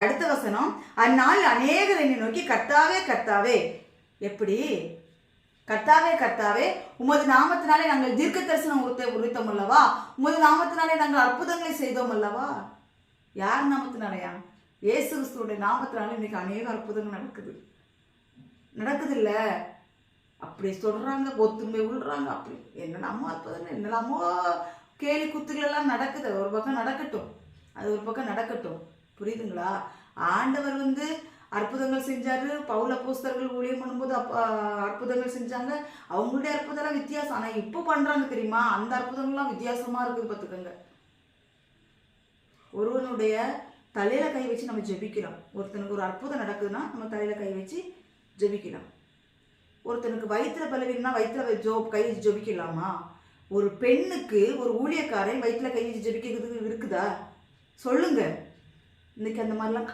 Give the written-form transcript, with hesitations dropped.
அடுத்த வசனம், அந்நாள் அநேகர் என்னை நோக்கி கர்த்தாவே கர்த்தாவே. எப்படி? கர்த்தாவே கர்த்தாவே, உமது நாமத்தினாலே நாங்கள் தீர்க்க தரிசனம் உரைத்தோம் அல்லவா, உமது நாமத்தினாலே நாங்கள் அற்புதங்களை செய்தோம் அல்லவா. யார் நாமத்தினாலயா? இயேசு கிறிஸ்துவோட நாமத்தினால இன்னைக்கு அநேக அற்புதங்கள் நடக்குது இல்ல? அப்படி சொல்றாங்க, ஒத்துமை விழுறாங்க, அப்படி என்னெல்லாமோ அற்புதம், என்னெல்லாமோ கேலி குத்துகள் எல்லாம் நடக்குது. ஒரு பக்கம் நடக்கட்டும், அது ஒரு பக்கம் நடக்கட்டும். புரியுதுங்களா? ஆண்டவர் அற்புதங்கள் செஞ்சாரு. பவுல் அப்போஸ்தலர்கள் ஊழியம் பண்ணும்போது அற்புதங்கள் செஞ்சாங்க. அவங்களுடைய அற்புதம்லாம் வித்தியாசம். ஆனா இப்போ பண்றாங்க தெரியுமா, அந்த அற்புதங்கள்லாம் வித்தியாசமா இருக்குது. பார்த்துக்கோங்க. ஒருவனுடைய தலையில கை வச்சு நம்ம ஜெபிக்கிறோம். ஒருத்தனுக்கு ஒரு அற்புதம் நடக்குதுன்னா நம்ம தலையில கை வச்சு ஜெபிக்கலாம். ஒருத்தனுக்கு வயிற்றுல பலவீனம்னா வயிற்றுல கை வச்சு ஜெபிக்கலாமா? ஒரு பெண்ணுக்கு ஒரு ஊழியக்காரன் வயிற்றுல கை வச்சு ஜெபிக்கிறது இருக்குதா? சொல்லுங்க. இன்னைக்கு அந்த மாதிரிலாம்